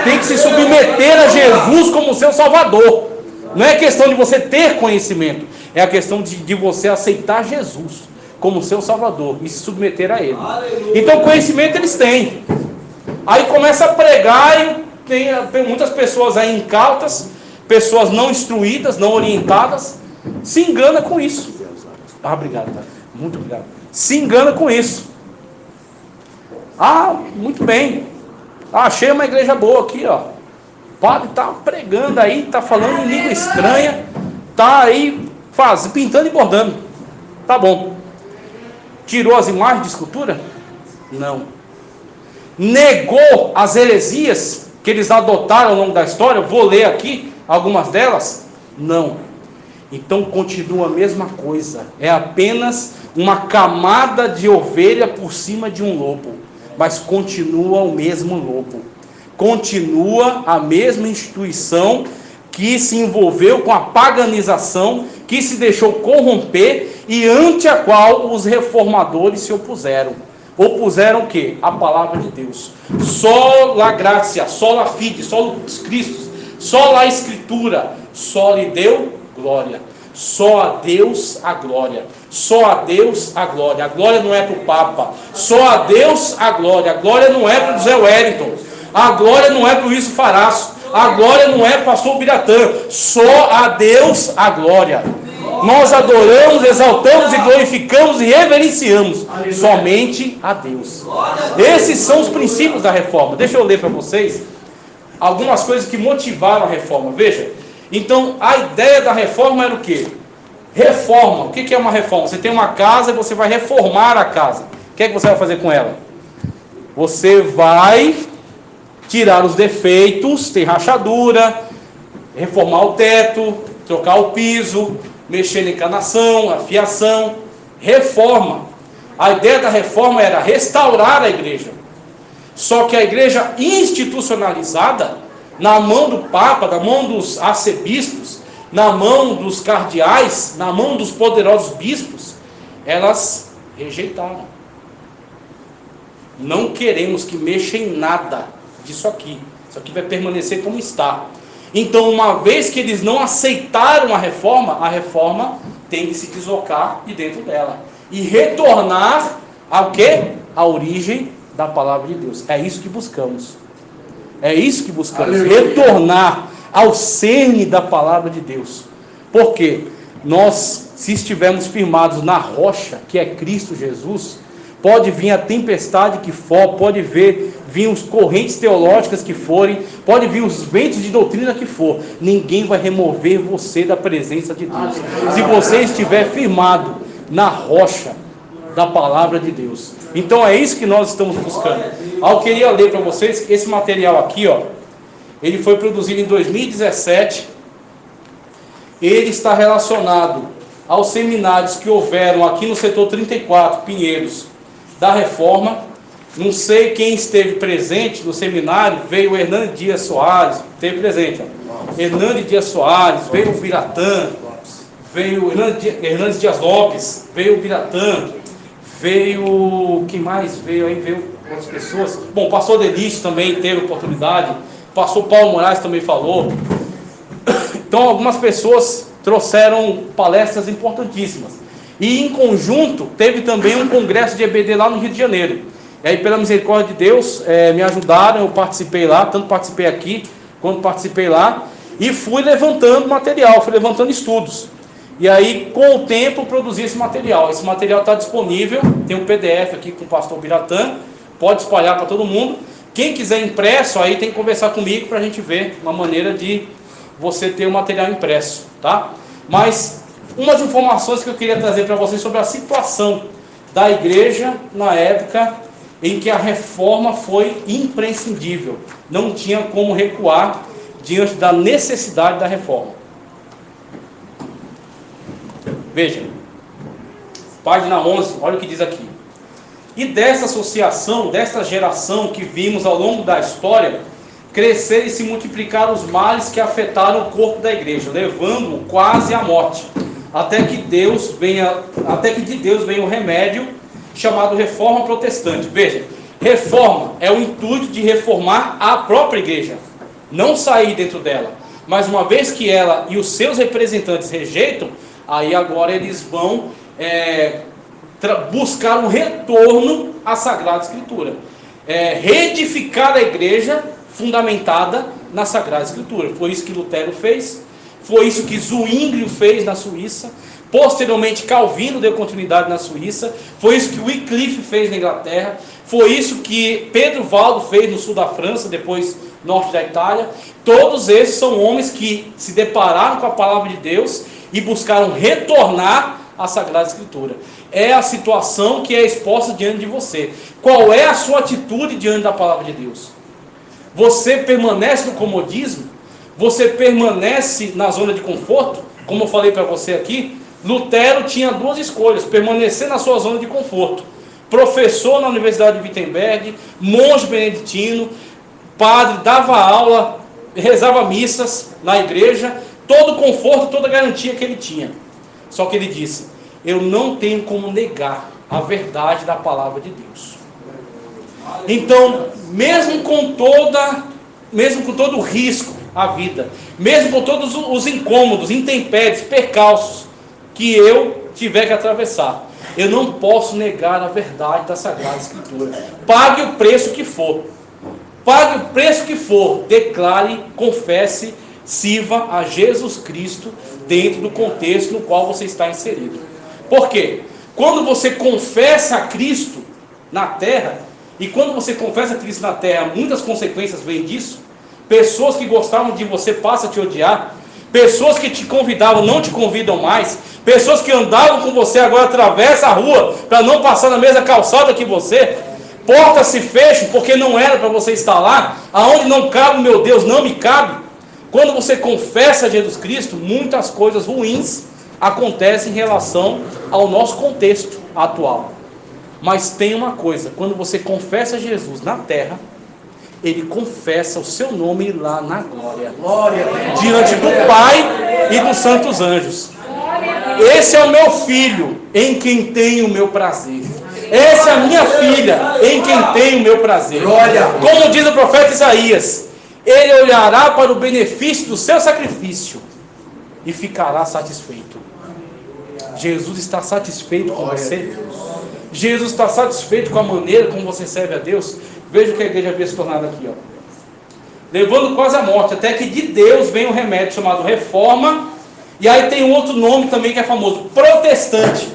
Tem que se submeter a Jesus como seu Salvador. Não é questão de você ter conhecimento, é a questão de você aceitar Jesus como seu Salvador e se submeter a Ele. Então conhecimento eles têm. Aí começa a pregar e tem muitas pessoas aí incautas, pessoas não instruídas, não orientadas, se engana com isso. Obrigado, tá? Muito obrigado. Se engana com isso. Muito bem. Achei uma igreja boa aqui, ó. O padre está pregando aí, está falando em língua estranha, está aí pintando e bordando. Tá bom. Tirou as imagens de escultura? Não. Negou as heresias que eles adotaram ao longo da história, eu vou ler aqui algumas delas. Não. Então continua a mesma coisa. É apenas uma camada de ovelha por cima de um lobo. Mas continua o mesmo lobo. Continua a mesma instituição que se envolveu com a paganização, que se deixou corromper e ante a qual os reformadores se opuseram. Opuseram o quê? A palavra de Deus. Sola gratia, sola fide, sola Christus, sola escritura, só lhe deu glória. Só a Deus a glória. Só a Deus a glória. A glória não é para o Papa. Só a Deus a glória. A glória não é para o José Wellington. A glória não é para o Wilson Faraço. A glória não é para o pastor Biratã. Só a Deus a glória. Nós adoramos, exaltamos e glorificamos e reverenciamos somente a Deus. Esses são os princípios da reforma. Deixa eu ler para vocês algumas coisas que motivaram a reforma. Veja, então a ideia da reforma era o quê? Reforma. O que é uma reforma? Você tem uma casa e você vai reformar a casa. O que é que você vai fazer com ela? Você vai tirar os defeitos, tem rachadura, reformar o teto, trocar o piso, mexer na encanação, a fiação. Reforma. A ideia da reforma era restaurar a igreja. Só que a igreja institucionalizada, na mão do Papa, na mão dos arcebispos, na mão dos cardeais, na mão dos poderosos bispos, elas rejeitaram. Não queremos que mexa em nada disso aqui. Isso aqui vai permanecer como está. Então, uma vez que eles não aceitaram a reforma tem que se deslocar de dentro dela e retornar ao quê? A origem da palavra de Deus. É isso que buscamos. É isso que buscamos. Retornar ao cerne da palavra de Deus. Porque nós, se estivermos firmados na rocha, que é Cristo Jesus, pode vir a tempestade que for, pode vir as correntes teológicas que forem, pode vir os ventos de doutrina que for, ninguém vai remover você da presença de Deus. Se você estiver firmado na rocha da palavra de Deus. Então é isso que nós estamos buscando. Eu queria ler para vocês que esse material aqui, ele foi produzido em 2017. Ele está relacionado aos seminários que houveram aqui no setor 34, Pinheiros, da Reforma. Não sei quem esteve presente no seminário. Veio o Hernandes Dias Soares, esteve presente. Hernandes Dias Soares, veio o Biratã, veio o Hernandes Dias Lopes, veio o Biratã, veio, quem mais veio aí? Veio outras pessoas. Bom, o pastor Delício também teve oportunidade, o pastor Paulo Moraes também falou. Então algumas pessoas trouxeram palestras importantíssimas. E em conjunto teve também um congresso de EBD lá no Rio de Janeiro. E aí, pela misericórdia de Deus, me ajudaram, eu participei lá, tanto participei aqui, quanto participei lá, e fui levantando material, fui levantando estudos. E aí, com o tempo, produzi esse material. Esse material está disponível, tem um PDF aqui com o pastor Biratã, pode espalhar para todo mundo. Quem quiser impresso, aí tem que conversar comigo para a gente ver uma maneira de você ter o material impresso, tá? Mas, umas informações que eu queria trazer para vocês sobre a situação da igreja na época em que a reforma foi imprescindível. Não tinha como recuar diante da necessidade da reforma. Veja, página 11, olha o que diz aqui. E dessa associação, desta geração que vimos ao longo da história, crescer e se multiplicar os males que afetaram o corpo da igreja, levando-o quase à morte, até que de Deus venha o remédio chamado reforma protestante. Veja, reforma é o intuito de reformar a própria igreja, não sair dentro dela. Mas uma vez que ela e os seus representantes rejeitam, aí agora eles vão buscar um retorno à Sagrada Escritura, reedificar a igreja fundamentada na Sagrada Escritura. Foi isso que Lutero fez, foi isso que Zwinglio fez na Suíça. Posteriormente, Calvino deu continuidade na Suíça. Foi isso que Wycliffe fez na Inglaterra. Foi isso que Pedro Valdo fez no sul da França, depois norte da Itália. Todos esses são homens que se depararam com a palavra de Deus e buscaram retornar à Sagrada Escritura. É a situação que é exposta diante de você. Qual é a sua atitude diante da palavra de Deus? Você permanece no comodismo? Você permanece na zona de conforto? Como eu falei para você aqui, Lutero tinha duas escolhas: permanecer na sua zona de conforto. Professor na Universidade de Wittenberg, monge beneditino, padre, dava aula, rezava missas na igreja, todo o conforto, toda a garantia que ele tinha. Só que ele disse: eu não tenho como negar a verdade da palavra de Deus. Então, mesmo com todo o risco à vida, mesmo com todos os incômodos, intempéries, percalços que eu tiver que atravessar, eu não posso negar a verdade da Sagrada Escritura. Pague o preço que for. Pague o preço que for. Declare, confesse, sirva a Jesus Cristo dentro do contexto no qual você está inserido. Por quê? Quando você confessa a Cristo na terra, e quando você confessa a Cristo na terra, muitas consequências vêm disso. Pessoas que gostavam de você passam a te odiar. Pessoas que te convidavam não te convidam mais. Pessoas que andavam com você agora atravessam a rua para não passar na mesma calçada que você. Portas se fecham porque não era para você estar lá. Aonde não cabe, meu Deus, não me cabe. Quando você confessa Jesus Cristo, muitas coisas ruins acontecem em relação ao nosso contexto atual. Mas tem uma coisa: quando você confessa Jesus na terra, ele confessa o seu nome lá na glória, diante do Pai e dos santos anjos. Esse é o meu filho, em quem tenho o meu prazer. Essa é a minha filha, em quem tenho o meu prazer. Como diz o profeta Isaías: ele olhará para o benefício do seu sacrifício e ficará satisfeito. Jesus está satisfeito com você? Jesus está satisfeito com a maneira como você serve a Deus? Veja o que a igreja havia se tornado aqui, ó. Levando quase à morte, até que de Deus vem um remédio chamado reforma. E aí tem um outro nome também que é famoso: protestante.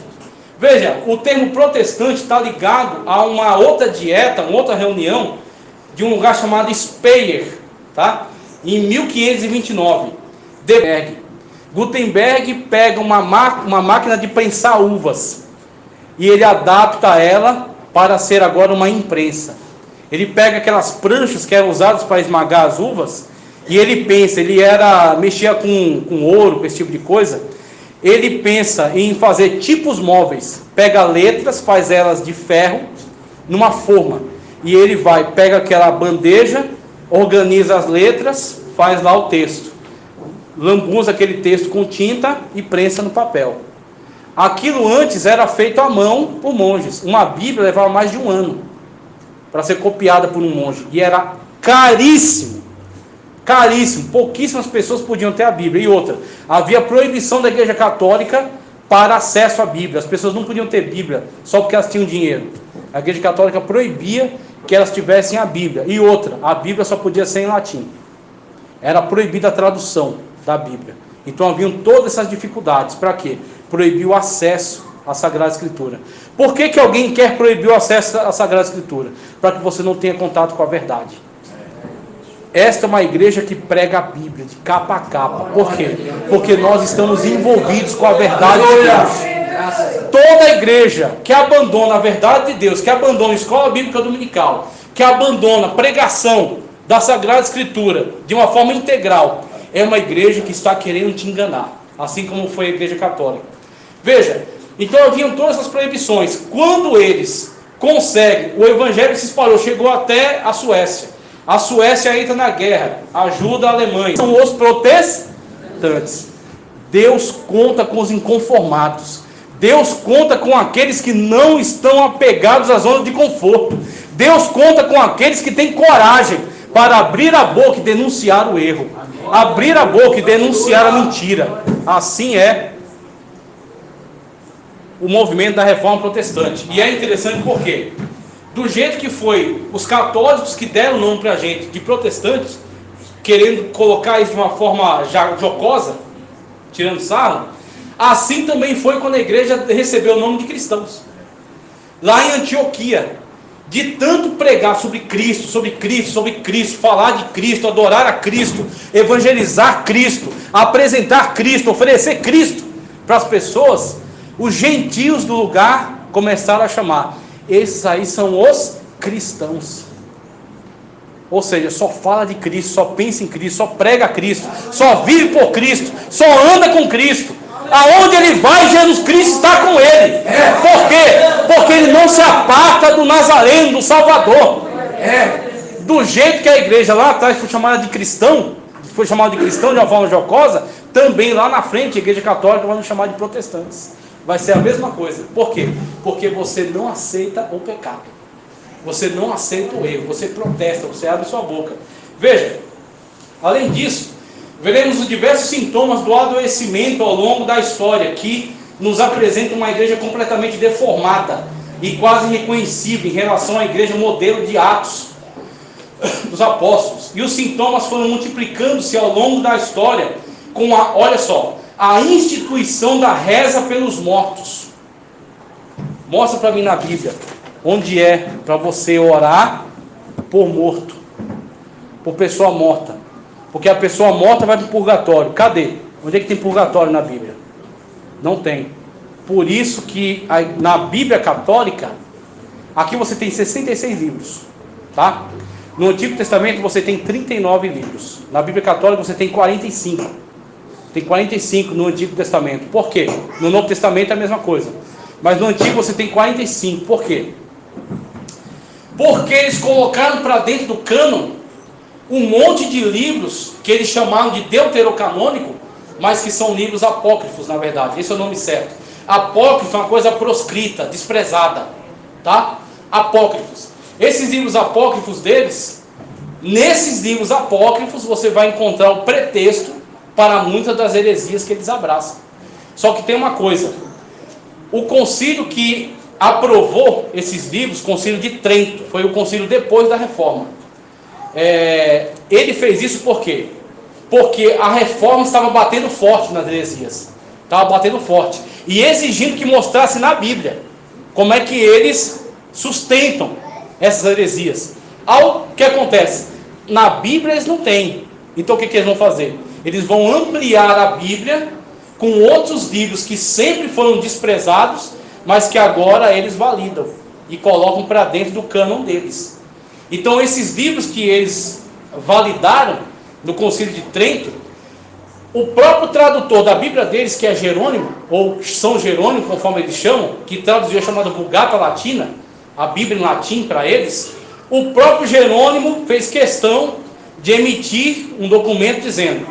Veja, o termo protestante está ligado a uma outra dieta, uma outra reunião de um lugar chamado Speyer, tá? Em 1529, Gutenberg pega uma máquina de prensar uvas e ele adapta ela para ser agora uma imprensa. Ele pega aquelas pranchas que eram usadas para esmagar as uvas e ele pensa, mexia com ouro, com esse tipo de coisa. Ele pensa em fazer tipos móveis, pega letras, faz elas de ferro numa forma, e ele pega aquela bandeja, organiza as letras, faz lá o texto, lambuza aquele texto com tinta e prensa no papel. Aquilo antes era feito à mão por monges. Uma Bíblia levava mais de um ano para ser copiada por um monge, e era caríssimo, pouquíssimas pessoas podiam ter a Bíblia. E outra, havia proibição da Igreja Católica para acesso à Bíblia. As pessoas não podiam ter Bíblia só porque elas tinham dinheiro. A Igreja Católica proibia que elas tivessem a Bíblia. E outra, a Bíblia só podia ser em latim. Era proibida a tradução da Bíblia. Então haviam todas essas dificuldades. Para quê? Proibir o acesso à Sagrada Escritura. Por que alguém quer proibir o acesso à Sagrada Escritura? Para que você não tenha contato com a verdade. Esta é uma igreja que prega a Bíblia de capa a capa. Por quê? Porque nós estamos envolvidos com a verdade de Deus. Toda igreja que abandona a verdade de Deus, que abandona a escola bíblica dominical, que abandona a pregação da Sagrada Escritura de uma forma integral, é uma igreja que está querendo te enganar, assim como foi a Igreja Católica. Veja, então haviam todas essas proibições. Quando eles conseguem, o evangelho se espalhou, chegou até a Suécia. A Suécia entra na guerra, ajuda a Alemanha. São os protestantes. Deus conta com os inconformados. Deus conta com aqueles que não estão apegados à zona de conforto. Deus conta com aqueles que têm coragem para abrir a boca e denunciar o erro. Abrir a boca e denunciar a mentira. Assim é o movimento da Reforma Protestante. E é interessante porque, do jeito que foi os católicos que deram o nome para a gente de protestantes, querendo colocar isso de uma forma jocosa, tirando sarro, assim também foi quando a igreja recebeu o nome de cristãos. Lá em Antioquia, de tanto pregar sobre Cristo, falar de Cristo, adorar a Cristo, evangelizar Cristo, apresentar Cristo, oferecer Cristo para as pessoas, os gentios do lugar começaram a chamar: esses aí são os cristãos. Ou seja, só fala de Cristo, só pensa em Cristo, só prega Cristo, só vive por Cristo, só anda com Cristo. Aonde ele vai, Jesus Cristo está com ele. Por quê? Porque ele não se aparta do Nazareno, do Salvador. Do jeito que a igreja lá atrás foi chamada de cristão, de uma forma jocosa, também lá na frente a igreja católica vai nos chamar de protestantes. Vai ser a mesma coisa. Por quê? Porque você não aceita o pecado. Você não aceita o erro. Você protesta, você abre sua boca. Veja, além disso, veremos os diversos sintomas do adoecimento ao longo da história, que nos apresentam uma igreja completamente deformada e quase irreconhecível em relação à igreja modelo de Atos dos Apóstolos. E os sintomas foram multiplicando-se ao longo da história com olha só, a instituição da reza pelos mortos. Mostra para mim na Bíblia onde é para você orar por morto, por pessoa morta. Porque a pessoa morta vai para o purgatório. Cadê? Onde é que tem purgatório na Bíblia? Não tem. Por isso que na Bíblia católica, aqui você tem 66 livros, tá? No Antigo Testamento você tem 39 livros. Na Bíblia católica você tem 45. Tem 45 no Antigo Testamento. Por quê? No Novo Testamento é a mesma coisa. Mas no Antigo você tem 45. Por quê? Porque eles colocaram para dentro do cânon um monte de livros que eles chamaram de deuterocanônico, mas que são livros apócrifos, na verdade. Esse é o nome certo. Apócrifo é uma coisa proscrita, desprezada, tá? Apócrifos. Esses livros apócrifos deles, nesses livros apócrifos você vai encontrar o pretexto para muitas das heresias que eles abraçam. Só que tem uma coisa, o concílio que aprovou esses livros, o concílio de Trento, foi o concílio depois da reforma. Ele fez isso por quê? Porque a reforma estava batendo forte nas heresias, estava batendo forte, e exigindo que mostrasse na Bíblia como é que eles sustentam essas heresias. O que acontece? Na Bíblia eles não têm. Então o que eles vão fazer? Eles vão ampliar a Bíblia com outros livros que sempre foram desprezados, mas que agora eles validam e colocam para dentro do cânon deles. Então esses livros que eles validaram no Concílio de Trento, o próprio tradutor da Bíblia deles, que é Jerônimo, ou São Jerônimo, conforme eles chamam, que traduziu a chamada Vulgata Latina, a Bíblia em latim para eles, o próprio Jerônimo fez questão de emitir um documento dizendo: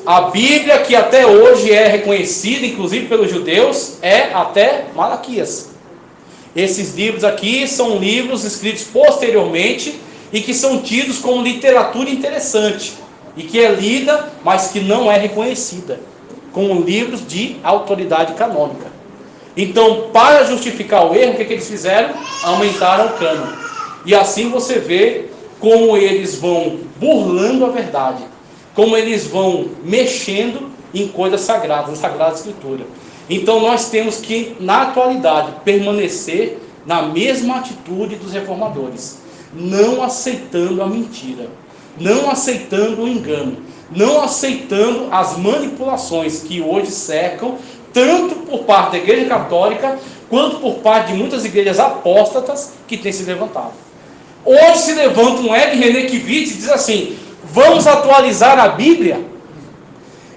a Bíblia que até hoje é reconhecida, inclusive pelos judeus, é até Malaquias. Esses livros aqui são livros escritos posteriormente e que são tidos como literatura interessante e que é lida, mas que não é reconhecida como livros de autoridade canônica. Então, para justificar o erro, o que eles fizeram? Aumentaram o cânon. E assim você vê como eles vão burlando a verdade, como eles vão mexendo em coisas sagradas, na Sagrada Escritura. Então nós temos que, na atualidade, permanecer na mesma atitude dos reformadores, não aceitando a mentira, não aceitando o engano, não aceitando as manipulações que hoje cercam, tanto por parte da Igreja Católica, quanto por parte de muitas igrejas apóstatas que têm se levantado. Hoje se levanta um Ed René Kivitz e diz assim: vamos atualizar a Bíblia.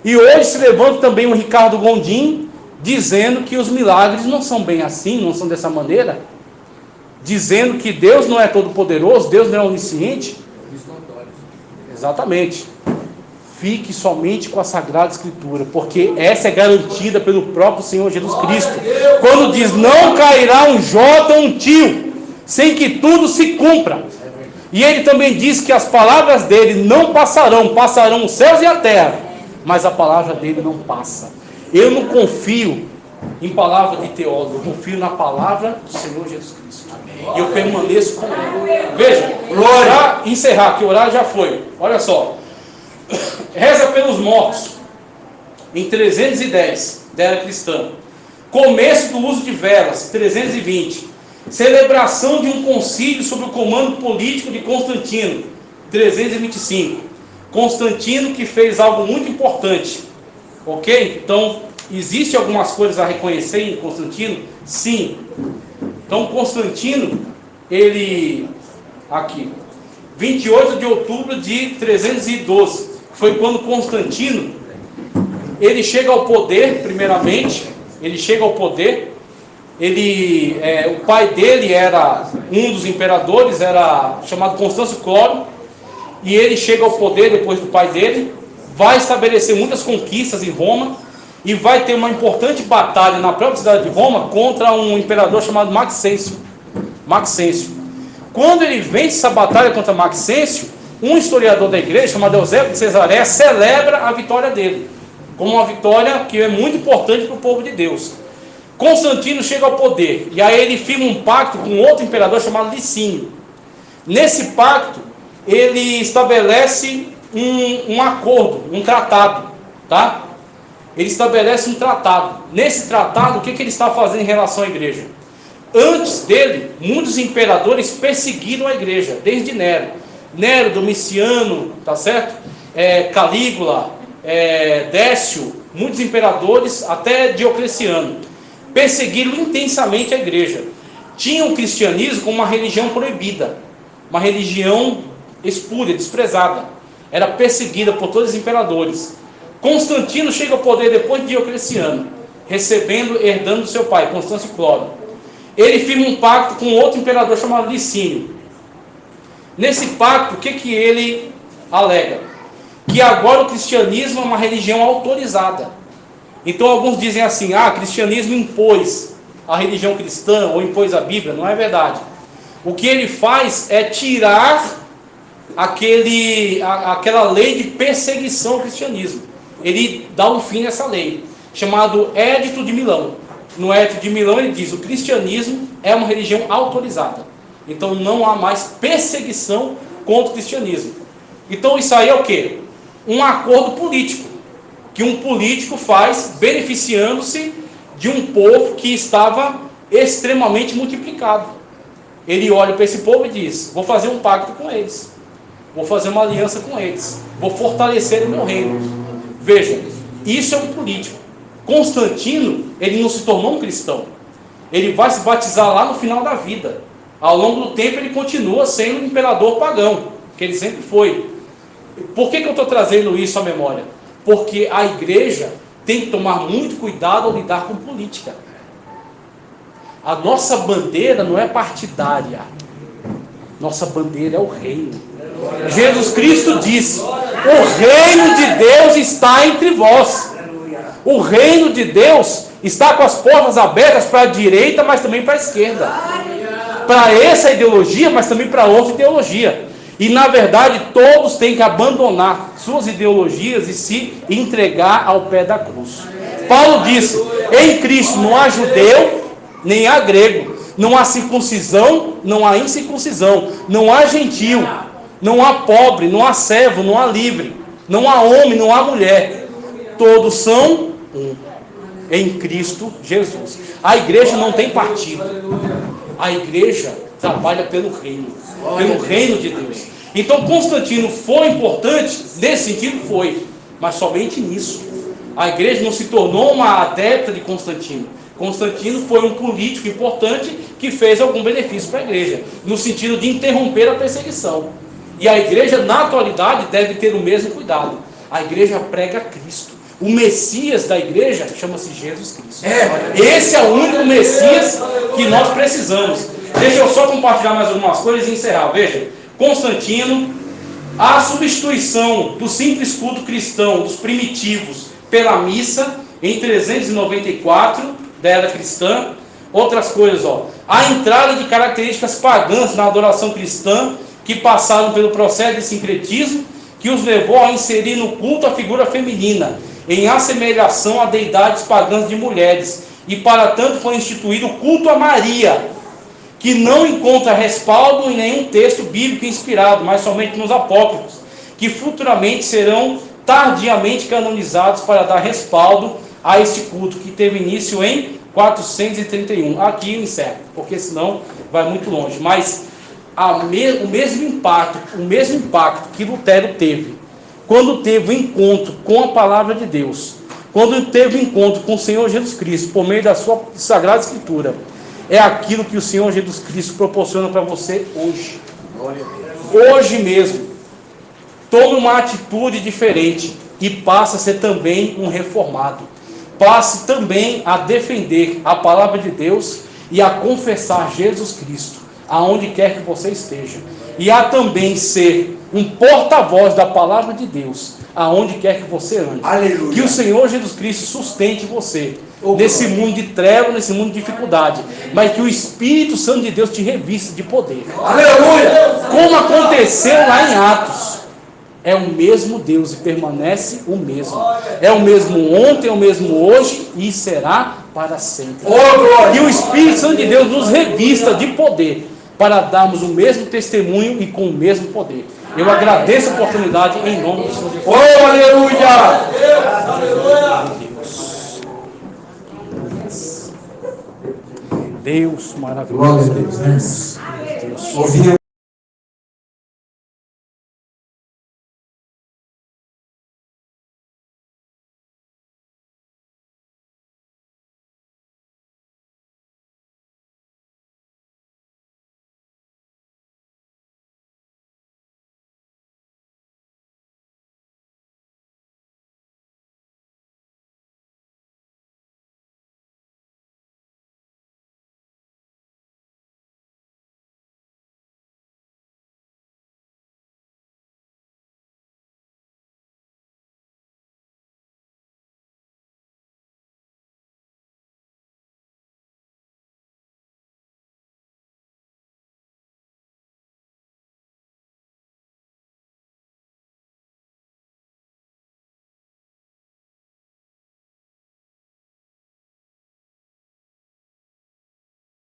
E hoje se levanta também o Ricardo Gondim, dizendo que os milagres não são bem assim, não são dessa maneira, dizendo que Deus não é todo poderoso, Deus não é onisciente. Exatamente. Fique somente com a Sagrada Escritura, porque essa é garantida pelo próprio Senhor Jesus Cristo, quando diz: não cairá um jota ou um tio, sem que tudo se cumpra. E ele também diz que as palavras dele não passarão, passarão os céus e a terra, mas a palavra dele não passa. Eu não confio em palavra de teólogo, eu confio na palavra do Senhor Jesus Cristo. E eu permaneço com ele. Veja, orar, encerrar, que orar já foi. Olha só. Reza pelos mortos, em 310 da era cristã. Começo do uso de velas, 320. Celebração de um concílio sob o comando político de Constantino, 325. Constantino que fez algo muito importante. Ok? Então, existe algumas coisas a reconhecer em Constantino? Sim. Então, Constantino, ele... Aqui. 28 de outubro de 312. Foi quando Constantino, ele chega ao poder, primeiramente, ele chega ao poder, o pai dele era um dos imperadores, era chamado Constâncio Cloro, e ele chega ao poder depois do pai dele, vai estabelecer muitas conquistas em Roma, e vai ter uma importante batalha na própria cidade de Roma contra um imperador chamado Maxêncio. Quando ele vence essa batalha contra Maxêncio, um historiador da igreja, chamado Eusébio de Cesareia, celebra a vitória dele, como uma vitória que é muito importante para o povo de Deus. Constantino chega ao poder, e aí ele firma um pacto com outro imperador chamado Licínio. Nesse pacto, ele estabelece um acordo, um tratado, tá? Ele estabelece um tratado. Nesse tratado, o que ele está fazendo em relação à igreja? Antes dele, muitos imperadores perseguiram a igreja, desde Nero, Domiciano, tá certo? Calígula, Décio, muitos imperadores, até Diocleciano, perseguiram intensamente a igreja. Tinham o cristianismo como uma religião proibida, uma religião espúria, desprezada. Era perseguida por todos os imperadores. Constantino chega ao poder depois de Diocleciano, herdando do seu pai, Constâncio Cloro. Ele firma um pacto com outro imperador chamado Licínio. Nesse pacto, o que ele alega? Que agora o cristianismo é uma religião autorizada. Então alguns dizem assim, o cristianismo impôs a religião cristã, ou impôs a Bíblia. Não é verdade. O que ele faz é tirar aquela lei de perseguição ao cristianismo. Ele dá um fim nessa lei, chamado Édito de Milão. No Édito de Milão ele diz, o cristianismo é uma religião autorizada. Então não há mais perseguição contra o cristianismo. Então isso aí é o quê? Um acordo político, que um político faz beneficiando-se de um povo que estava extremamente multiplicado. Ele olha para esse povo e diz, vou fazer um pacto com eles, vou fazer uma aliança com eles, vou fortalecer o meu reino. Veja, isso é um político. Constantino, ele não se tornou um cristão. Ele vai se batizar lá no final da vida. Ao longo do tempo ele continua sendo um imperador pagão, que ele sempre foi. Por que eu estou trazendo isso à memória? Porque a igreja tem que tomar muito cuidado ao lidar com política. A nossa bandeira não é partidária. Nossa bandeira é o reino. Jesus Cristo disse, o reino de Deus está entre vós. O reino de Deus está com as portas abertas para a direita, mas também para a esquerda. Para essa ideologia, mas também para outra ideologia. E na verdade todos têm que abandonar suas ideologias e se entregar ao pé da cruz. Paulo disse, em Cristo não há judeu, nem há grego. Não há circuncisão, não há incircuncisão. Não há gentil, não há pobre, não há servo, não há livre. Não há homem, não há mulher. Todos são um em Cristo Jesus. A igreja não tem partido. A igreja trabalha pelo reino de Deus. Então Constantino foi importante, nesse sentido foi, mas somente nisso. A igreja não se tornou uma adepta de Constantino. Constantino foi um político importante que fez algum benefício para a igreja, no sentido de interromper a perseguição. E a igreja, na atualidade, deve ter o mesmo cuidado. A igreja prega Cristo. O Messias da igreja chama-se Jesus Cristo. Esse é o único Messias que nós precisamos. Deixa eu só compartilhar mais algumas coisas e encerrar. Veja, Constantino, a substituição do simples culto cristão, dos primitivos, pela missa, em 394 da era cristã. Outras coisas, a entrada de características pagãs na adoração cristã, que passaram pelo processo de sincretismo, que os levou a inserir no culto a figura feminina, em assemelhação a deidades pagãs de mulheres, e para tanto foi instituído o culto a Maria, que não encontra respaldo em nenhum texto bíblico inspirado, mas somente nos apócrifos, que futuramente serão tardiamente canonizados para dar respaldo a este culto, que teve início em 431. Aqui eu encerro, porque senão vai muito longe. Mas o mesmo impacto que Lutero teve, quando teve o encontro com a palavra de Deus, quando teve o encontro com o Senhor Jesus Cristo, por meio da sua Sagrada Escritura, é aquilo que o Senhor Jesus Cristo proporciona para você hoje. Glória a Deus. hoje mesmo, tome uma atitude diferente e passe a ser também um reformado. Passe também a defender a palavra de Deus e a confessar Jesus Cristo, aonde quer que você esteja. E a também ser um porta-voz da palavra de Deus, aonde quer que você ande. Aleluia. Que o Senhor Jesus Cristo sustente você nesse mundo de trevas, nesse mundo de dificuldade, mas que o Espírito Santo de Deus te revista de poder. Aleluia. Como aconteceu lá em Atos. É o mesmo Deus e permanece o mesmo. É o mesmo ontem, é o mesmo hoje e será para sempre. E o Espírito Santo de Deus nos revista de poder para darmos o mesmo testemunho e com o mesmo poder. Eu agradeço a oportunidade em nome do Senhor Jesus. Oh, aleluia. Deus maravilhoso. Glória a Deus. Deus. Ouvimos.